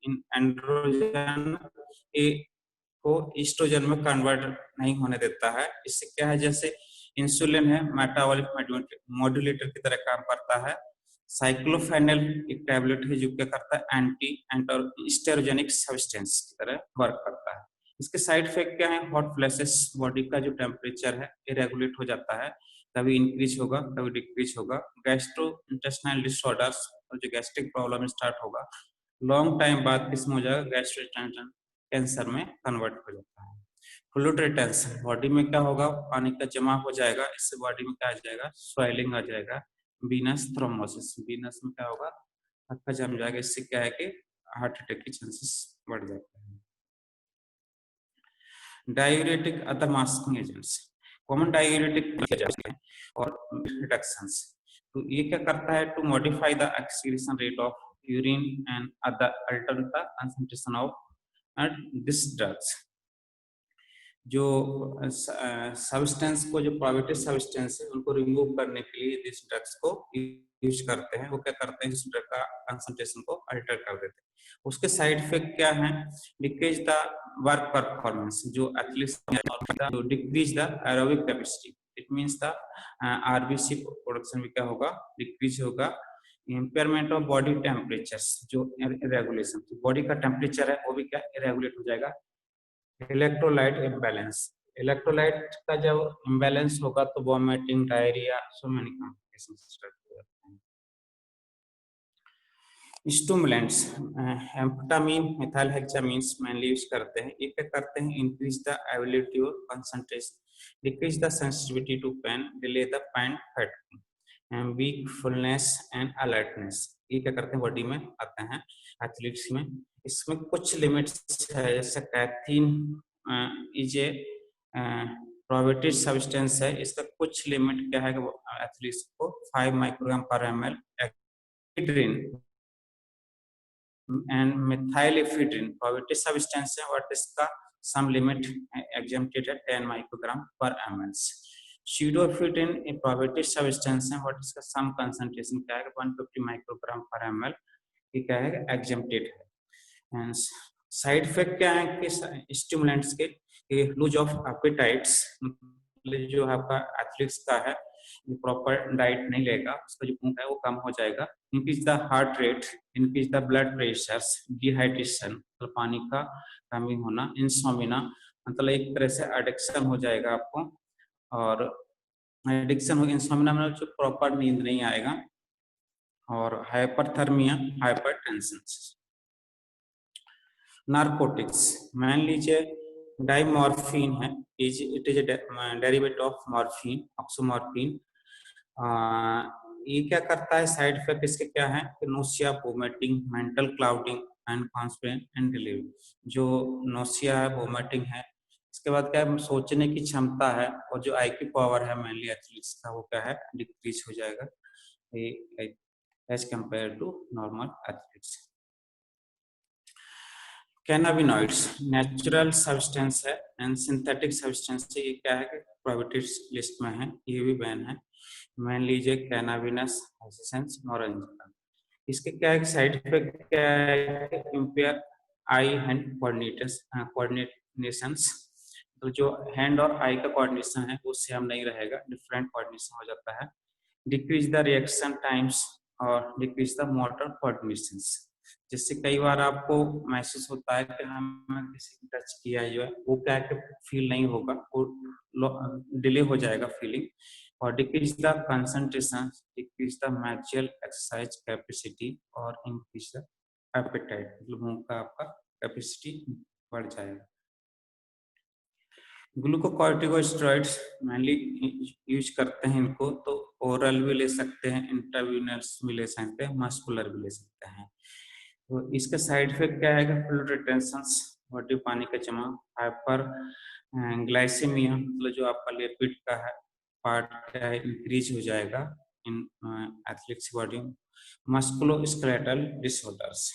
इन androgen ए को oestrogen में convert नहीं होने देता है। इससे क्या है, जैसे इंसुलिन है मेटाबॉलिक मॉड्यूलेटर की तरह काम करता है। साइक्लोफेनेल एक टैबलेट है जो क्या करता है, एंटी स्टेरोजेनिक सब्सटेंस की तरह वर्क करता है। इसके साइड इफेक्ट क्या है, हॉट फ्लैशेस, बॉडी का जो टेम्परेचर है इरेगुलेट हो जाता है, कभी इंक्रीज होगा कभी डिक्रीज होगा। गैस्ट्रो इंटेस्टाइनल डिसऑर्डर्स और जो गैस्ट्रिक प्रॉब्लम स्टार्ट होगा लॉन्ग टाइम बाद किसमें हो जाएगा, गैस्ट्रो कैंसर में कन्वर्ट हो जाता है। फ्लूइड रिटेंशन, बॉडी में क्या होगा, पानी का जमा हो जाएगा, इससे बॉडी में क्या आ जाएगा, स्वेलिंग आ जाएगा। वीनस थ्रोम्बोसिस, वीनस में क्या होगा, हल्का जम जाएगा, इससे क्या है कि हार्ट अटैक की चांसेस बढ़ जाते हैं। Diuretic other masking agents, common diuretic और रिडक्शंस, तो ये क्या करता है, to modify the excretion rate of urine and other alter the concentration of this drugs. जो सब्सटेंस को, जो प्रोहिबिटेड सब्सटेंस है उनको रिमूव करने के लिए दिस ड्रग्स को यूज करते हैं। वो क्या करते हैं, इस ड्रग का कंसंट्रेशन को अल्टर कर देते हैं। उसके साइड इफेक्ट क्या है, डिक्रीज द वर्क परफॉर्मेंस, जो एथलीट्स जो decrease the aerobic capacity, it means the RBC production भी क्या होगा, डिक्रीज होगा। इम्पेयरमेंट ऑफ बॉडी टेम्परेचर्स, जो इरेगुलेशन, बॉडी का टेम्परेचर है वो भी क्या इरेगुलेट हो जाएगा। इलेक्ट्रोलाइट इम्बैलेंस, इलेक्ट्रोलाइट का जब इम्बैलेंस होगा तो vomiting, diarrhoea, so many complications start हो जाते हैं। Stimulants, amphetamine, methyl hexamines mainly use करते हैं। ये क्या करते हैं, इंक्रीज द एबिलिटी और concentration, decrease the sensitivity to pain, delay the pain fatigue, wakefulness and alertness. ये क्या करते हैं, बॉडी में आते हैं एथलीट्स में। इसमें कुछ लिमिट्स है, जैसे कैथीन इज ए प्रोहिबिटेड सब्सटेंस है, इसका कुछ लिमिट क्या है कि एथलीट्स को 5 माइक्रोग्राम पर ml ephedrine and मिथाइलेफिड्रिन prohibited substance है, बट इसका सम लिमिट एग्जेम्प्टेड है 10 माइक्रोग्राम पर ml। Pseudoephedrine एक प्रोहिबिटेड सब्सटेंस है, बट इसका सम कंसंट्रेशन क्या है 150 माइक्रोग्राम पर ml, ये क्या है एग्जेम्प्टेड है। साइड इफेक्ट क्या है कि स्टिमुलेंट्स के लूज ऑफ एपेटाइट्स, जो आपका एथलीट्स का है प्रॉपर डाइट नहीं लेगा, उसका जो भूख है वो कम हो जाएगा। Increase the heart rate, increase the blood pressure, dehydration मतलब पानी का कमी होना, इंसोमिना मतलब एक तरह से एडिक्शन हो जाएगा आपको, और एडिक्शन हो, इंसोमिना में जो प्रॉपर नींद नहीं आएगा, और हाइपरथर्मिया, हाइपरटेंशन। नार्कोटिक्स, मान लीजिए डाइमॉर्फिन है, it is derivative of morphine, oxymorphine. ये क्या करता है, साइड इफेक्ट इसके क्या है, nausea, vomiting, mental clouding and conspirant and delivery. जो नोसिया है, वोमिटिंग है, इसके बाद क्या है, सोचने की क्षमता है, और जो आईक्यू पावर है मेनली एथलीट्स का वो क्या है, डिक्रीज हो जाएगा as compare to normal athletes. Cannabinoids natural substance है एंड सिंथेटिक सब्सटेंस है, ये क्या है कि प्रोहिबिटेड लिस्ट में है, ये भी बैन है। मान लीजिए कैनाबिनस एसेंस नॉरेंजिकम, इसके क्या है साइड इफेक्ट क्या है, इम्पेयर आई हैंड कोऑर्डिनेशंस, तो जो हैंड और आई का कोऑर्डिनेशन है वो सेम नहीं रहेगा, डिफरेंट कोऑर्डिनेशन हो जाता है। डिक्रीज द रिएक्शन टाइम्स और डिक्रीज द मोटर कोऑर्डिनेशंस, जिससे कई बार आपको महसूस होता है कि हमने किसी को टच किया जो है वो क्या है फील नहीं होगा, वो डिले हो जाएगा फीलिंग। और decrease the concentration, decrease the maximal exercise capacity और इंक्रीज द एपेटाइट, मतलब भूख का आपका कैपेसिटी बढ़ जाएगा। ग्लूकोकॉर्टिकोस्टेरॉइड्स मेनली यूज करते हैं इनको, तो ओरल भी ले सकते हैं, इंट्रावेनस भी ले सकते हैं, मस्कुलर भी ले सकते हैं। तो इसका साइड इफेक्ट क्या है, फ्लूइड रिटेंशन, बॉडी पानी का जमा, हाइपर ग्लाइसेमिया मतलब जो आपका लिपिड का है पार्ट क्या है इंक्रीज हो जाएगा in athletes body. Musculoskeletal disorders,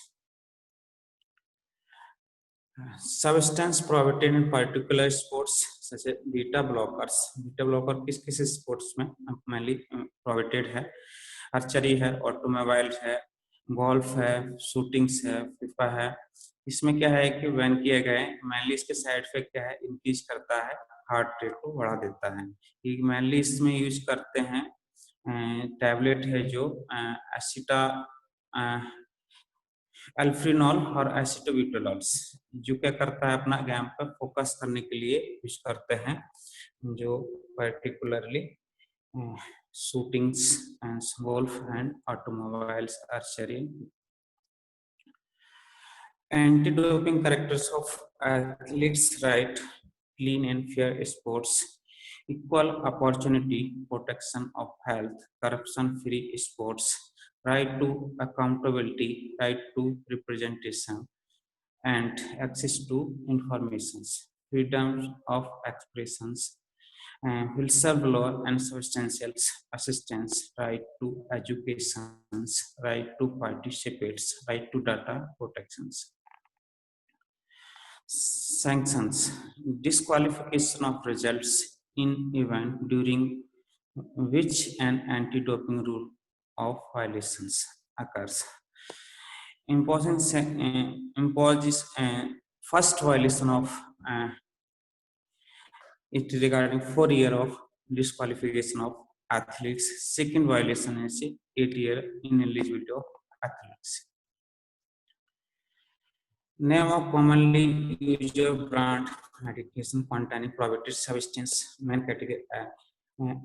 substance prohibited in particular sports जैसे बीटा ब्लॉकर्स, बीटा ब्लॉकर किस किस स्पोर्ट्स में मेनली प्रोहिबिटेड है, आर्चरी है, ऑटोमोबाइल है, गोल्फ है, शूटिंग्स है, फीफा है। इसमें क्या है कि बैन किए गए, मेनली इसके साइड इफेक्ट क्या है, इंक्रीज करता है, हार्ट रेट को बढ़ा देता है। ये मेनली इसमें यूज करते हैं टैबलेट है जो एसिटा अल्फ्रिनॉल और एसिटोब्यूटेलॉल्स, जो क्या करता है अपना गेम पर फोकस करने के लिए यूज करते हैं, जो particularly shootings and golf and automobiles archery. Anti-doping characters of athletes right, clean and fair sports, equal opportunity, protection of health, corruption-free sports, right to accountability, right to representation, and access to information, freedom of expressions, whistleblower and substantial assistance, right to education, right to participate, right to data protections. Sanctions, disqualification of results in event during which an anti-doping rule of violations occurs. Imposes first violation of it regarding 4 year of disqualification of athletes. Second violation is 8 year ineligibility of athletes. Name of commonly used brand medication containing prohibited substance, main category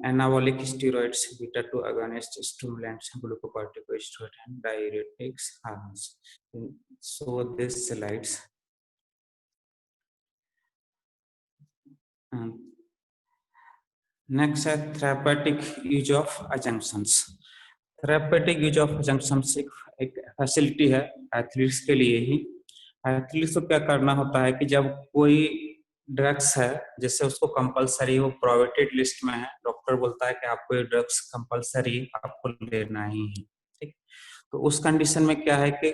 anabolic steroids, beta-2 agonist, stimulants, glucocorticosteroid, and diuretics hormones. So this slides. Next है therapeutic use of assumptions. Therapeutic use of assumptions एक facility है athletes के लिए ही। Athletes को क्या करना होता है कि जब कोई ड्रग्स है, जैसे उसको कंपलसरी, वो प्रोहिबिटेड लिस्ट में है, डॉक्टर बोलता है कि आपको ये ड्रग्स कंपलसरी आपको लेना ही है, ठीक। तो उस कंडीशन में क्या है कि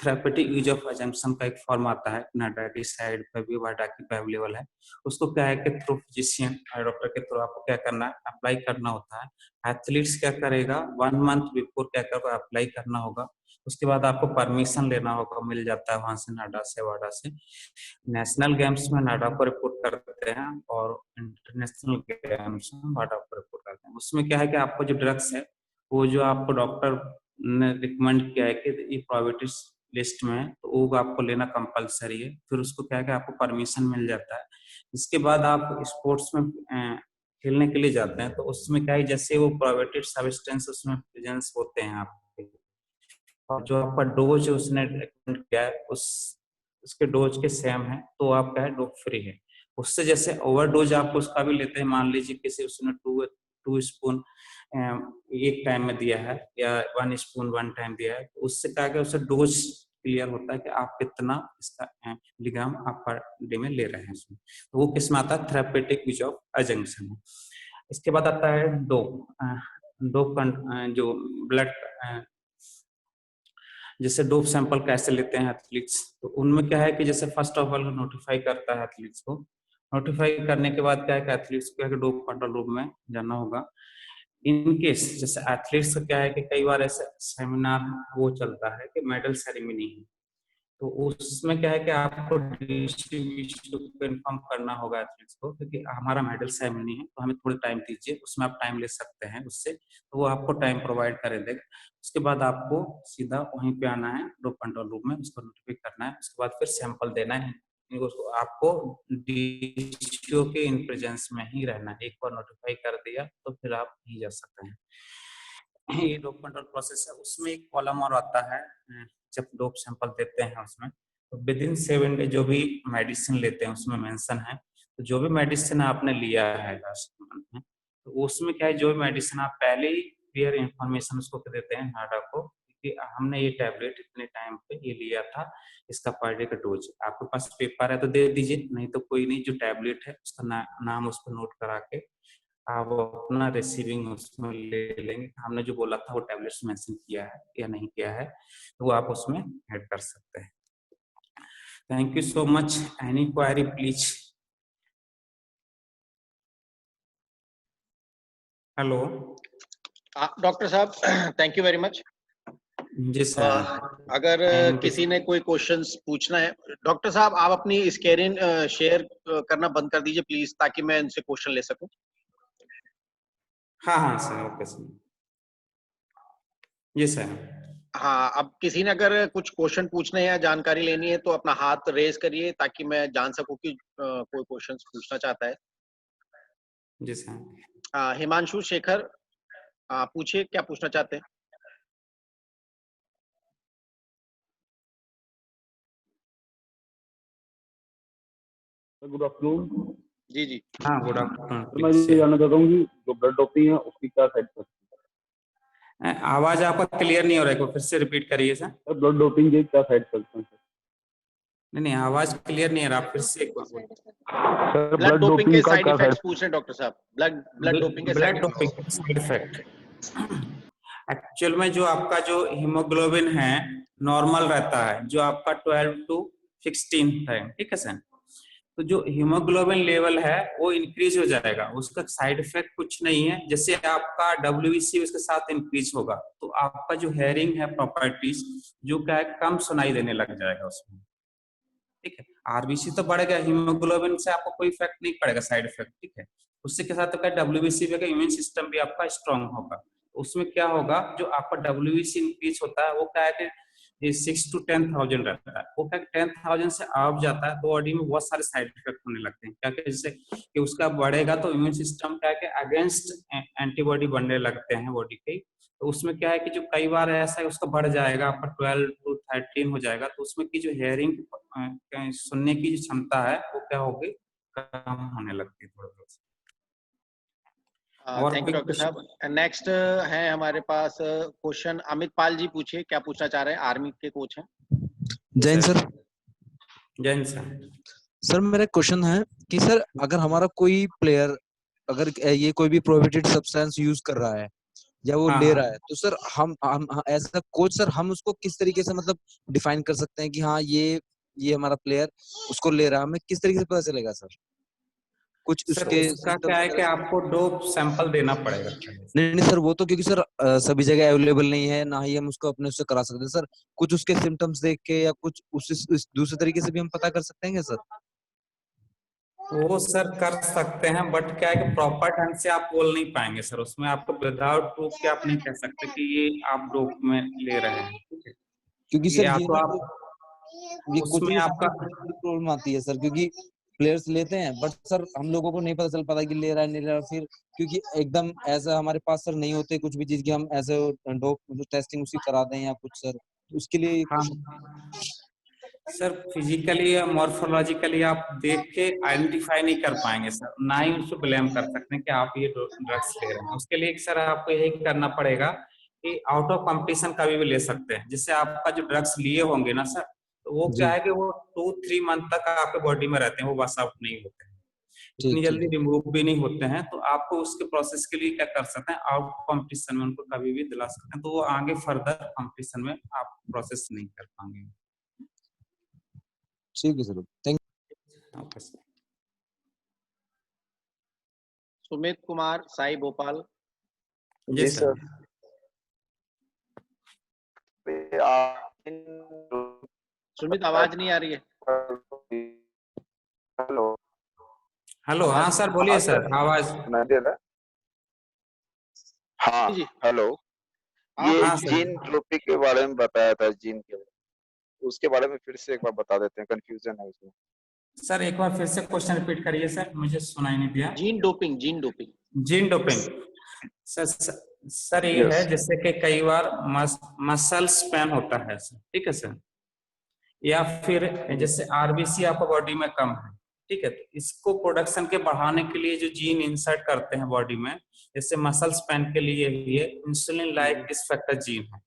थेरेपेटिक यूज ऑफ असम्पशन का एक फॉर्म आता है, नाडा की साइड पे भी वाडाकी पे अवेलेबल है। उसको क्या है कि थ्रू फिजिशियन और डॉक्टर के थ्रू आपको क्या करना है, अप्लाई करना होता है। एथलीट्स क्या करेगा, 1 मंथ बिफोर क्या कर अप्लाई करना होगा, उसके बाद आपको परमिशन लेना होगा, मिल जाता है वहां से, नाडा से, वाडा से। नेशनल गेम्स में नाडा को रिपोर्ट करते हैं और इंटरनेशनल गेम्स में वाडा को रिपोर्ट करते हैं। उसमें क्या है कि आपको जो ड्रग्स है, वो जो आपको डॉक्टर ने रिकमेंड किया है कि ये प्रोहिबिटेड लिस्ट में है, तो वो आपको लेना कंपलसरी है। फिर उसको क्या है कि आपको परमिशन मिल जाता है। इसके बाद आप स्पोर्ट्स में खेलने के लिए जाते हैं, तो उसमें क्या है, जैसे वो प्रोहिबिटेड सब्सटेंस उसमें प्रेजेंस होते हैं आपके, और जो आपका डोज उसने रिकमेंड किया है उसके डोज के सेम है, तो आपका है डोप फ्री है। उससे जैसे ओवरडोज आप उसका भी लेते हैं, मान लीजिए किसी उसने 2 स्पून एक टाइम में दिया है या 1 स्पून 1 टाइम दिया है, तो उससे क्या है, उससे डोज क्लियर होता है कि आप कितना इसका मिलीग्राम आप पर डे में ले रहे हैं उसमें। तो वो किस में आता है, थेरेपेटिक यूज ऑफ असम्पशन। इसके बाद आता है डोप जो ब्लड, जैसे डोप सैंपल कैसे लेते हैं एथलीट्स, तो उनमें क्या है कि जैसे फर्स्ट ऑफ ऑल नोटिफाई करता है एथलीट्स को। नोटिफाई करने के बाद क्या है कि एथलीट्स को डोप कंट्रोल रूम में जाना होगा। इन केस जैसे एथलीट्स का क्या है कि कई बार ऐसे सेमिनार वो चलता है कि मेडल सेरेमनी है, तो उसमें क्या है कि आपको इन्फॉर्म करना होगा एथलीट्स को, क्योंकि हमारा मेडल सेरेमनी है, तो हमें थोड़ा टाइम दीजिए, उसमें आप टाइम ले सकते हैं उससे, तो वो आपको टाइम प्रोवाइड कर देगा। उसके बाद आपको सीधा वहीं पे आना है डोप कंट्रोल रूम में, उसको नोटिफाई करना है, उसके बाद फिर सैंपल देना है। आपको डीसीओ के इन प्रेजेंस में ही रहना है। एक बार नोटिफाई कर दिया तो फिर आप नहीं जा सकते हैं। ये डोप कंट्रोल प्रोसेस है। उसमें एक कॉलम और आता है, जब डोप सैंपल देते हैं उसमें, तो विद इन 7 डे जो भी मेडिसिन लेते हैं उसमें मेंशन है। तो जो भी मेडिसिन आपने लिया है लास्ट मंथ में, तो उसमें क्या है, जो भी मेडिसिन आप पहले ही क्लियर इंफॉर्मेशन उसको देते हैं नाडा को कि हमने ये टैबलेट इतने टाइम पे ये लिया था, इसका पर डे का डोज। आपके पास पेपर है तो दे दीजिए, नहीं तो कोई नहीं, जो टैबलेट है उसका नाम उस पर नोट करा के आप अपना रिसीविंग उसमें ले लेंगे, हमने जो बोला था वो टैबलेट्स मेंशन किया है या नहीं किया है, तो वो आप उसमें ऐड कर सकते हैं। Thank you so much. Any query please. Hello doctor साहब, थैंक यू वेरी मच। जी सर। अगर एंड किसी ने कोई क्वेश्चंस पूछना है, डॉक्टर साहब आप अपनी स्क्रीन शेयर करना बंद कर दीजिए प्लीज, ताकि मैं इनसे क्वेश्चन ले सकूं। हाँ हाँ सर, ओके सर। जी सर। हाँ, अब किसी ने अगर कुछ क्वेश्चन पूछने हैं या जानकारी लेनी है तो अपना हाथ रेज करिए, ताकि मैं जान सकूं कि कोई क्वेश्चंस पूछना चाहता है। जी सर। हिमांशु शेखर, पूछिए क्या पूछना चाहते हैं। Good afternoon. जी जी। हाँ, गुड आफ्टरनून। सर मैं ये जानना चाहता हूँ कि जो ब्लड डोपिंग है उसकी क्या साइड इफेक्ट है? आवाज आपका क्लियर नहीं हो रहा है, फिर से रिपीट करिए सर। सर ब्लड डोपिंग के क्या साइड इफेक्ट है? नहीं, आवाज क्लियर नहीं है, आप फिर से एक बार बोलिए। सर ब्लड ब्लड डोपिंग के डोपिंग का साइड क्या साइड? इफेक्ट्स पूछ रहे हैं डॉक्टर साहब। ब्लड डोपिंग के blood side doping side effect. Actual में जो आपका जो हीमोग्लोबिन है नॉर्मल रहता है, जो आपका 12 to 16 है, ठीक है सर। तो जो हीमोग्लोबिन लेवल है वो इंक्रीज हो जाएगा, उसका साइड इफेक्ट कुछ नहीं है। जैसे आपका WBC उसके साथ इंक्रीज होगा तो आपका जो हेयरिंग है प्रॉपर्टीज जो क्या है कम सुनाई देने लग जाएगा उसमें, ठीक है। RBC तो बढ़ेगा, हीमोग्लोबिन से आपको कोई इफेक्ट नहीं पड़ेगा साइड इफेक्ट, ठीक है। उससे के साथ क्या WBC का इम्यून सिस्टम भी आपका स्ट्रांग होगा। उसमें क्या होगा, जो आपका WBC इंक्रीज होता है वो क्या है कि 6 to 10,000 रहता है, वो क्या 10,000 से आप जाता है तो बॉडी में बहुत सारे साइड इफेक्ट होने लगते हैं। क्या जैसे कि उसका बढ़ेगा तो इम्यून सिस्टम क्या है कि अगेंस्ट एंटीबॉडी बनने लगते हैं बॉडी के। तो उसमें क्या है कि जो कई बार ऐसा है उसका बढ़ जाएगा, आपका 12 to 13 हो जाएगा, तो उसमें की जो हेयरिंग सुनने की जो क्षमता है वो क्या होगी, कम होने लगती है थोड़ा थोड़ा। और थैंक कोई यू डॉक्टर क्वेश्चन? साहब। नेक्स्ट है हमारे पास क्वेश्चन, अमित पाल जी पूछिए क्या पूछना चाह रहे हैं, आर्मी के कोच हैं। Jain sir. Jain sir. Sir मेरा क्वेश्चन है कि सर अगर हमारा कोई प्लेयर अगर ये कोई भी प्रोहिबिटेड सब्सटेंस यूज कर रहा है या वो हाँ ले हाँ रहा है, तो सर हम एज अ कोच सर हम उसको किस तरीके से मतलब डिफाइन कर सकते हैं कि हाँ ये हमारा प्लेयर उसको ले रहा है, हमें किस तरीके से पता चलेगा सर? कुछ सर, उसके उसका सिम्टम्स क्या है कि वगैरह? आपको डोप सैंपल देना पड़ेगा। नहीं नहीं सर, वो तो क्योंकि सर सभी जगह अवेलेबल नहीं है, ना ही हम उसको अपने उससे करा सकते हैं सर। कुछ उसके सिम्टम्स देख के या कुछ उस दूसरे तरीके से भी हम पता कर सकते हैं क्या सर? वो सर कर सकते हैं, बट क्या है कि प्रॉपर ढंग से आप बोल नहीं पाएंगे सर, उसमें आपको विदाउट प्रूफ के आप नहीं कह सकते कि ये आप डोप में ले रहे हैं, ठीक है। क्योंकि ये सर या ये तो ना आप ये उसमें कोचिंग आपका प्रॉब्लम आती है सर, क्योंकि प्लेयर्स लेते हैं बट सर हम लोगों को नहीं पता चल पाता कि ले रहा है नहीं ले रहा, फिर क्योंकि एकदम ऐसा हमारे पास सर नहीं होते कुछ भी चीज की हम ऐसे डोप टेस्टिंग उसकी करा दें या कुछ सर, तो उसके लिए हाँ सर, फिजिकली या मॉर्फोलॉजिकली आप देख के आइडेंटिफाई नहीं कर पाएंगे सर, ना ही उसको ब्लेम कर सकते हैं कि आप ये ड्रग्स ले रहे हैं। उसके लिए सर आपको यही करना पड़ेगा कि आउट ऑफ कंपटीशन कभी भी ले सकते हैं। जिससे आपका जो ड्रग्स लिए होंगे ना सर, तो वो क्या जी है कि वो 2-3 मंथ तक आपके बॉडी में रहते हैं, वो बस आउट नहीं होते हैं, ठीक इतनी ठीक जल्दी रिमूव भी नहीं होते हैं। तो आपको उसके प्रोसेस के लिए क्या कर सकते हैं, आउट कंपटीशन में उनको कभी भी दिला सकते हैं, तो वो आगे फर्दर कंपटीशन में आप प्रोसेस नहीं कर पाएंगे। ठीक है sir, thank okay sir. Sumit Kumar Sai Bhopal. जी सर। सुमित आवाज नहीं आ रही है। हेलो। हेलो, हाँ सर बोलिए सर, आवाज। सुनाई दे रहा है? हाँ जी हेलो। आप ये हाँ पूछिए। सर। जीन ट्रोपी के बारे में बताया था, जीन के उसके बारे में फिर से एक बार बता देते हैं, कंफ्यूजन है उसमें। सर एक बार फिर से क्वेश्चन रिपीट करिए सर, मुझे सुनाई नहीं दिया। Gene doping, gene doping. Gene doping. Sir ये है यस। जैसे कि कई बार मसल स्पैन होता है सर, ठीक है सर, या फिर जैसे RBC आपका बॉडी में कम है, ठीक है, तो इसको प्रोडक्शन के बढ़ाने के लिए जो जीन इंसर्ट करते हैं बॉडी में, जैसे मसल स्पैन के लिए ये insulin like this factor gene है,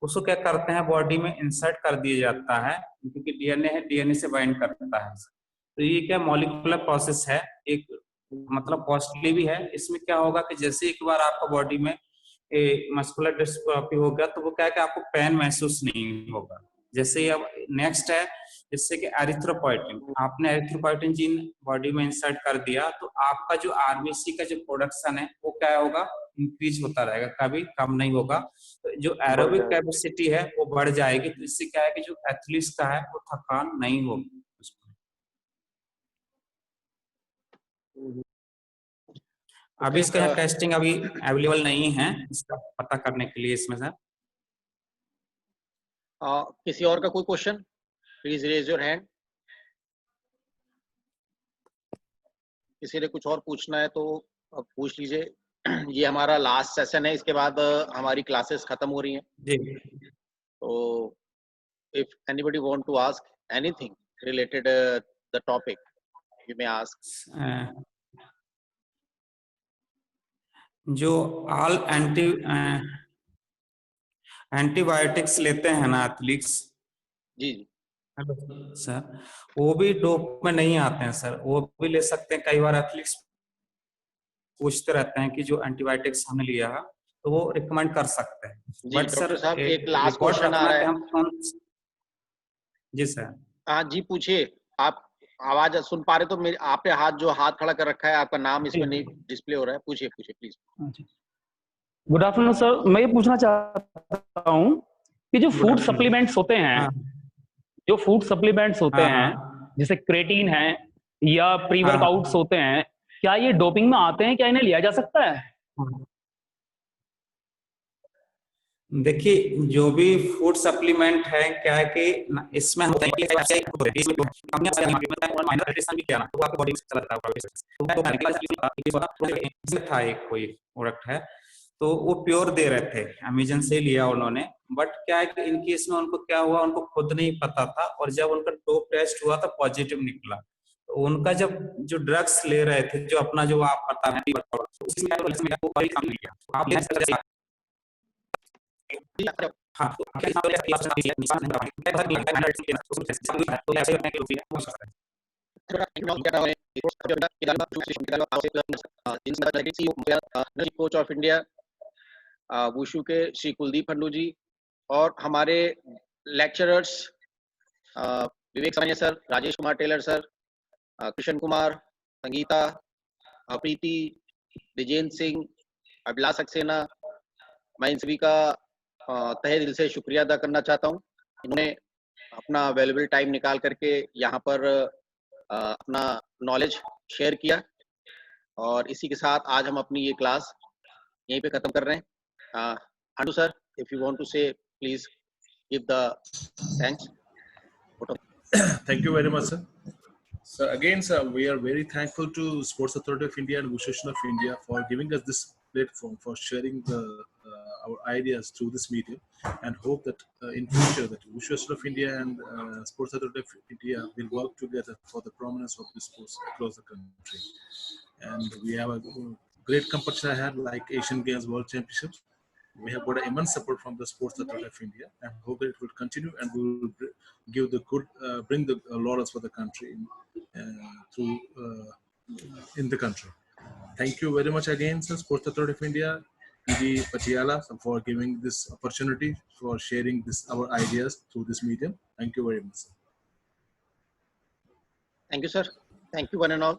उसको क्या करते हैं बॉडी में इंसर्ट कर दिया जाता है, क्योंकि DNA है, DNA से बाइंड करता है। तो ये क्या मॉलिक्यूलर प्रोसेस है, एक मतलब कॉस्टली भी है। इसमें क्या होगा कि जैसे एक बार आपका बॉडी में मस्कुलर डिस्ट्रॉफी हो गया तो वो क्या है कि आपको पेन महसूस नहीं होगा। जैसे ही अब नेक्स्ट है जिससे कि एरिथ्रोपोइटिन, आपने एरिथ्रोपोइटिन जीन बॉडी में इंसर्ट कर दिया तो आपका जो RBC का जो प्रोडक्शन है वो क्या होगा, इंक्रीज होता रहेगा, कभी कम नहीं होगा। तो जो एरोबिक जाएगा। कैपेसिटी है वो बढ़ जाएगी, तो इससे क्या है कि जो एथलीट्स का है वो थकान नहीं होगी उसमें। अभी इसका यहाँ टेस्टिंग अभी अवेलेबल नहीं है, इसका पता करने के लिए इसमें सर। किसी और का कोई question, please raise your hand. किसी ने कुछ और पूछना है तो पूछ लीजिए। ये हमारा लास्ट सेशन है, इसके बाद हमारी क्लासेस खत्म हो रही हैं। जी, तो if anybody want to ask anything related the topic, you may ask. जो ऑल एंटीबायोटिक्स लेते हैं ना एथलीट्स, जी जी, हेलो सर, वो भी डोप में नहीं आते हैं सर, वो भी ले सकते हैं। कई बार एथलीट्स पूछते रहते हैं कि जो एंटीबायोटिक्स हमने लिया है तो वो रिकमेंड कर सकते हैं। जी बट डॉक्टर सर साहब, एक लास्ट रिकॉर्ड क्वेश्चन आ रखना रहा कि है। हम कौन। जी सर। हाँ जी, पूछिए। आप आवाज सुन पा रहे तो मेरे आपने जो हाथ खड़ा कर रखा है, आपका नाम इसमें नहीं डिस्प्ले हो रहा है। पूछिए पूछिए प्लीज। गुड आफ्टरनून सर, मैं ये पूछना चाहता हूँ कि जो फूड सप्लीमेंट्स होते हैं, जो फूड सप्लीमेंट्स होते हैं जैसे क्रेटीन है या प्री वर्कआउट्स होते हैं, क्या ये डोपिंग में आते हैं? क्या इन्हें लिया जा सकता है? देखिए, जो भी फूड सप्लीमेंट है, क्या है कि इसमें हम था एक कोई प्रोडक्ट है, तो वो प्योर दे रहे थे, अमेजन से लिया उन्होंने। बट क्या है कि इनकी इसमें उनको क्या हुआ, उनको खुद नहीं पता था, और जब उनका डोप टेस्ट हुआ तो पॉजिटिव निकला। तो उनका जब जो ड्रग्स ले रहे थे, जो अपना जो आप पता है, कोच ऑफ इंडिया वुशु के श्री कुलदीप फंडू जी, और हमारे lecturers Vivek Samanya sir, Rajesh Kumar Tailor sir, Krishna Kumar, Sangeeta, Preeti, Vijender Singh, Abhilash Saxena, मैं इन सभी का तहे दिल से शुक्रिया अदा करना चाहता हूँ। इन्होंने अपना अवेलेबल टाइम निकाल करके यहाँ पर अपना नॉलेज शेयर किया, और इसी के साथ आज हम अपनी ये क्लास यहीं पे खत्म कर रहे हैं। Handu sir, if you want to say, please give the thanks. Thank you very much, sir. So again, sir, we are very thankful to Sports Authority of India and Wushu of India for giving us this platform for sharing our ideas through this medium, and hope that in future that Wushu of India and Sports Authority of India will work together for the prominence of the sports across the country. And we have a great competition ahead, like Asian Games, World Championships. We have got immense support from the Sports Authority of India, and hope that it will continue, and we will give the good, bring the laurels for the country in the country. Thank you very much again, sir, Sports Authority of India, E.D. Patiala, for giving this opportunity for sharing our ideas through this medium. Thank you very much, sir. Thank you, sir. Thank you, one and all.